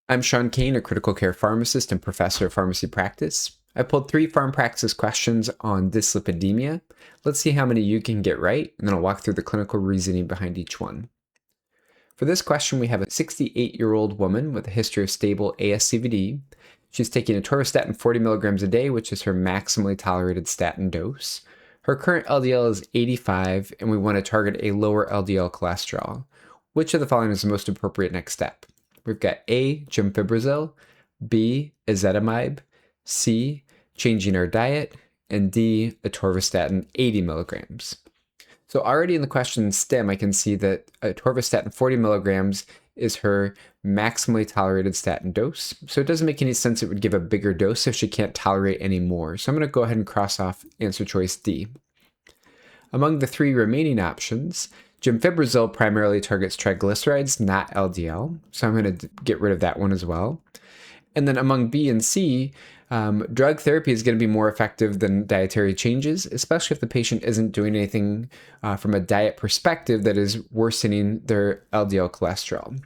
I'm Sean Kane, a critical care pharmacist and professor of pharmacy practice. I pulled 3 pharm praxis questions on dyslipidemia. Let's see how many you can get right, and then I'll walk through the clinical reasoning behind each one. For this question, we have a 68-year-old woman with a history of stable ASCVD. She's taking atorvastatin 40 milligrams a day, which is her maximally tolerated statin dose. Her current LDL is 85, and we want to target a lower LDL cholesterol. Which of the following is the most appropriate next step? We've got A, gemfibrozil, B, ezetimibe, C, changing our diet, and D, atorvastatin 80 milligrams. So already in the question stem, I can see that atorvastatin 40 milligrams is her maximally tolerated statin dose. So it doesn't make any sense it would give a bigger dose if she can't tolerate any more. So I'm going to go ahead and cross off answer choice D. Among the 3 remaining options, gemfibrozil primarily targets triglycerides, not LDL, so I'm going to get rid of that one as well. And then among B and C, drug therapy is going to be more effective than dietary changes, especially if the patient isn't doing anything from a diet perspective that is worsening their LDL cholesterol.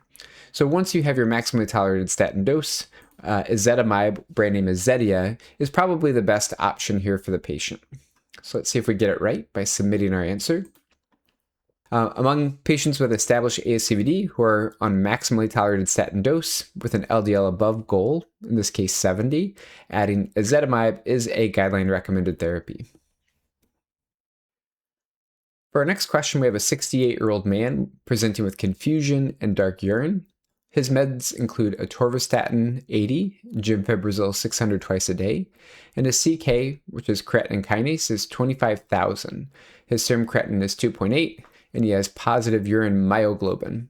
So once you have your maximally tolerated statin dose, ezetimibe, brand name is Zetia, is probably the best option here for the patient. So let's see if we get it right by submitting our answer. Among patients with established ASCVD who are on maximally tolerated statin dose with an LDL above goal, in this case 70, adding ezetimibe is a guideline recommended therapy. For our next question, we have a 68-year-old man presenting with confusion and dark urine. His meds include atorvastatin 80, gemfibrozil 600 twice a day, and his CK, which is creatinine kinase, is 25,000. His serum creatinine is 2.8, and he has positive urine myoglobin.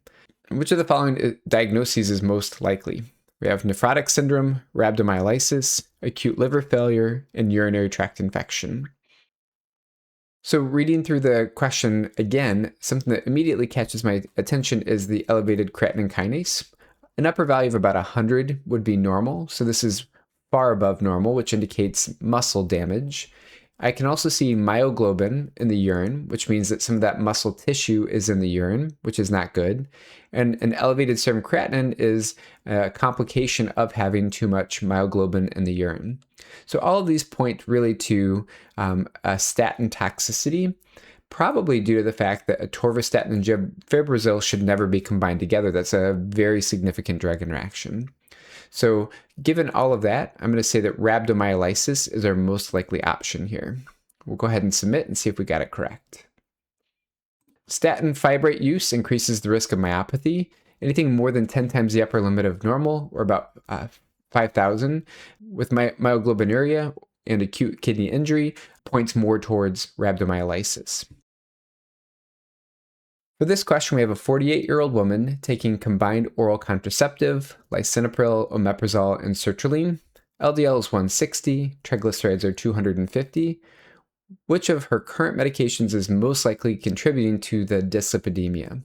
Which of the following diagnoses is most likely? We have nephrotic syndrome, rhabdomyolysis, acute liver failure, and urinary tract infection. So reading through the question again, something that immediately catches my attention is the elevated creatinine kinase. An upper value of about 100 would be normal, so this is far above normal, which indicates muscle damage. I can also see myoglobin in the urine, which means that some of that muscle tissue is in the urine, which is not good. And an elevated serum creatinine is a complication of having too much myoglobin in the urine. So all of these point really to a statin toxicity, probably due to the fact that atorvastatin and gemfibrozil should never be combined together. That's a very significant drug interaction. So given all of that, I'm going to say that rhabdomyolysis is our most likely option here. We'll go ahead and submit and see if we got it correct. Statin fibrate use increases the risk of myopathy. Anything more than 10 times the upper limit of normal, or about 5,000, with myoglobinuria and acute kidney injury, points more towards rhabdomyolysis. For this question, we have a 48-year-old woman taking combined oral contraceptive, lisinopril, omeprazole, and sertraline. LDL is 160, triglycerides are 250. Which of her current medications is most likely contributing to the dyslipidemia?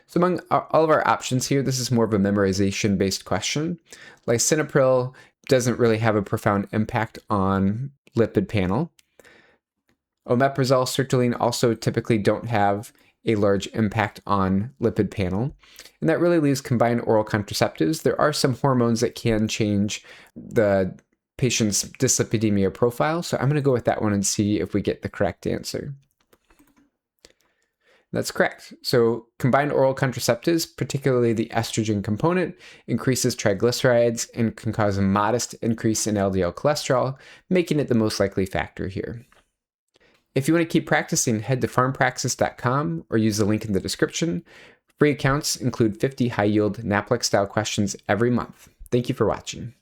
So among all of our options here, this is more of a memorization-based question. Lisinopril doesn't really have a profound impact on lipid panel. Omeprazole, sertraline also typically don't have a large impact on lipid panel. And that really leaves combined oral contraceptives. There are some hormones that can change the patient's dyslipidemia profile. So I'm going to go with that one and see if we get the correct answer. That's correct. So combined oral contraceptives, particularly the estrogen component, increases triglycerides and can cause a modest increase in LDL cholesterol, making it the most likely factor here. If you want to keep practicing, head to pharmpraxis.com or use the link in the description. Free accounts include 50 high-yield NAPLEX-style questions every month. Thank you for watching.